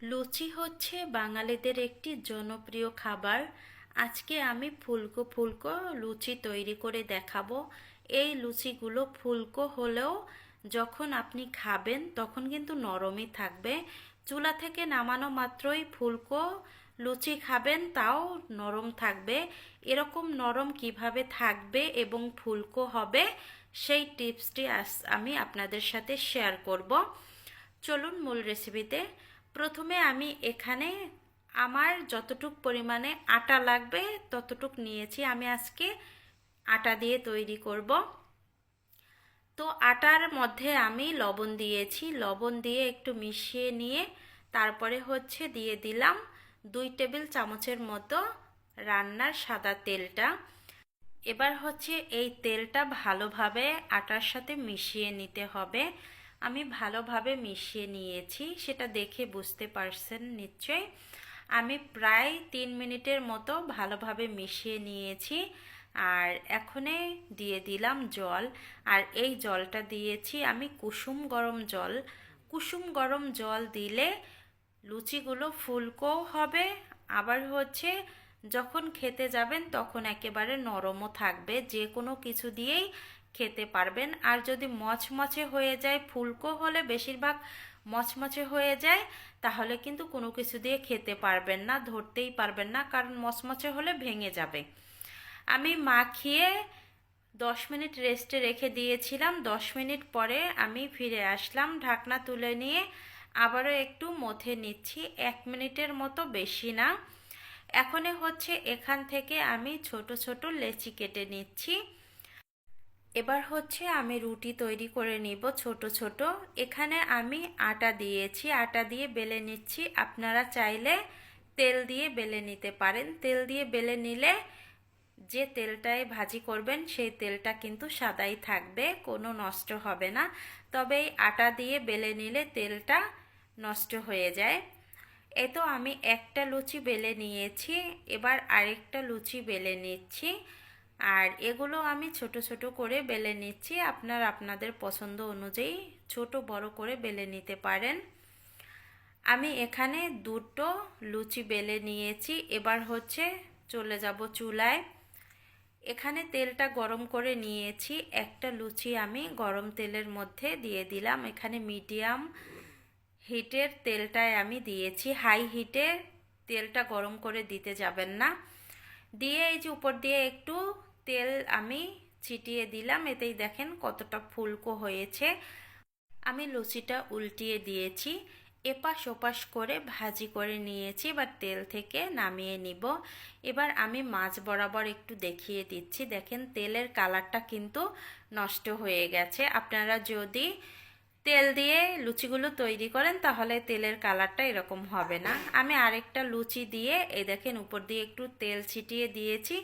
লুচি হচ্ছে বাঙালিদের একটি জনপ্রিয় খাবার। আজকে আমি ফুলকো ফুলকো লুচি তৈরি করে দেখাবো। এই লুচিগুলো ফুলকো হলেও যখন আপনি খাবেন তখন কিন্তু নরমই থাকবে। চুলা থেকে নামানো মাত্রই ফুলকো লুচি খাবেন, তাও নরম থাকবে। এরকম নরম কিভাবে থাকবে এবং ফুলকো হবে সেই টিপসটি আমি আপনাদের সাথে শেয়ার করব। চলুন মূল রেসিপিতে। প্রথমে আমি এখানে আমার যতটুক পরিমাণে আটা লাগবে ততটুক নিয়েছি। আমি আজকে আটা দিয়ে তৈরি করব। তো আটার মধ্যে আমি লবণ দিয়েছি, লবণ দিয়ে একটু মিশিয়ে নিয়ে তারপরে দিয়ে দিলাম 2 টেবিল চামচের মতো রান্নার সাদা তেলটা। এবার এই তেলটা ভালোভাবে আটার সাথে মিশিয়ে নিতে হবে। আমি ভালোভাবে মিশিয়ে নিয়েছি, সেটা দেখে বুঝতে পারছেন নিশ্চয়ই। আমি প্রায় 3 মিনিটের মতো ভালোভাবে মিশিয়ে নিয়েছি। আর এখনে দিয়ে দিলাম জল। আর এই জলটা দিয়েছি আমি কুসুম গরম জল। কুসুম গরম জল দিলে লুচিগুলো ফুলকোও হবে, আবার যখন খেতে যাবেন তখন একেবারে নরমও থাকবে, যে কোনো কিছু দিয়েই খেতে পারবেন। আর যদি মচমচে হয়ে যায়, ফুলকো হলে বেশিরভাগ মচমচে হয়ে যায়, তাহলে কিন্তু কোনো কিছু দিয়ে খেতে পারবেন না, ধরতেই পারবেন না, কারণ মচমচে হলে ভেঙে যাবে। আমি মাখিয়ে 10 মিনিট রেস্টে রেখে দিয়েছিলাম। 10 মিনিট পরে আমি ফিরে আসলাম, ঢাকনা তুলে নিয়ে আবারও একটু মথে নিচ্ছি, 1 মিনিটের মতো, বেশি না। এখন এখান থেকে আমি ছোট ছোট লেচি কেটে নিচ্ছি। এবার আমি রুটি তৈরি করে নিব ছোট ছোট। এখানে আমি আটা দিয়েছি, আটা দিয়ে বেলে নিচ্ছি। আপনারা চাইলে তেল দিয়ে বেলে নিতে পারেন। তেল দিয়ে বেলে নিলে যে তেলটায় ভাজি করবেন সেই তেলটা কিন্তু সাদাই থাকবে, কোনো নষ্ট হবে না। তবে এই আটা দিয়ে বেলে নিলে তেলটা নষ্ট হয়ে যায়। এই তো আমি একটা লুচি বেলে নিয়েছি, এবার আরেকটা লুচি বেলে নিচ্ছি। আর এগুলো আমি ছোট ছোট করে বেলে নিচ্ছি, আপনাদের পছন্দ অনুযায়ী ছোট বড় করে বেলে নিতে পারেন। আমি এখানে 2টো লুচি বেলে নিয়েছি। এবার চলে যাব চুলায়। এখানে তেলটা গরম করে নিয়েছি। একটা লুচি আমি গরম তেলের মধ্যে দিয়ে দিলাম। এখানে মিডিয়াম হিটের তেলটায় আমি দিয়েছি, হাই হিটে তেলটা গরম করে দিতে যাবেন না। দিয়ে এই যে উপর দিয়ে একটু তেল আমি ছিটিয়ে দিলাম, এতেই দেখেন কতটা ফুলকো হয়েছে। আমি লুচিটা উল্টিয়ে দিয়েছি, এপাশ ওপাশ করে ভাজি করে নিয়েছি। এবার তেল থেকে নামিয়ে নিব। এবার আমি মাছ বরাবর একটু দেখিয়ে দিচ্ছি। দেখেন তেলের কালারটা কিন্তু নষ্ট হয়ে গেছে। আপনারা যদি তেল দিয়ে লুচিগুলো তৈরি করেন তাহলে তেলের কালারটা এরকম হবে না। আমি আরেকটা লুচি দিয়ে এই দেখেন উপর দিয়ে একটু তেল ছিটিয়ে দিয়েছি,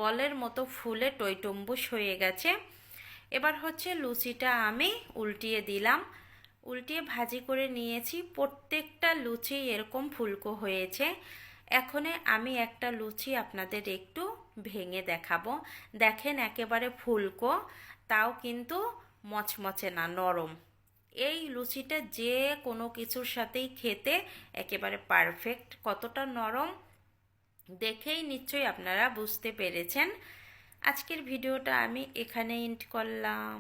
বলের মতো ফুলে টইটম্বুস হয়ে গেছে। এবার লুচিটা আমি উল্টিয়ে দিলাম, উল্টিয়ে ভাজি করে নিয়েছি। প্রত্যেকটা লুচি এরকম ফুলকো হয়েছে। এখন আমি একটা লুচি আপনাদের একটু ভেঙে দেখাবো। দেখেন একেবারে ফুলকো, তাও কিন্তু মচমচে না, নরম। এই লুচিটা যে কোনো কিছুর সাথেই খেতে একেবারে পারফেক্ট। কতটা নরম দেখেই নিশ্চয়ই আপনারা বুঝতে পেরেছেন। আজকের ভিডিওটা আমি এখানে এন্ড করলাম।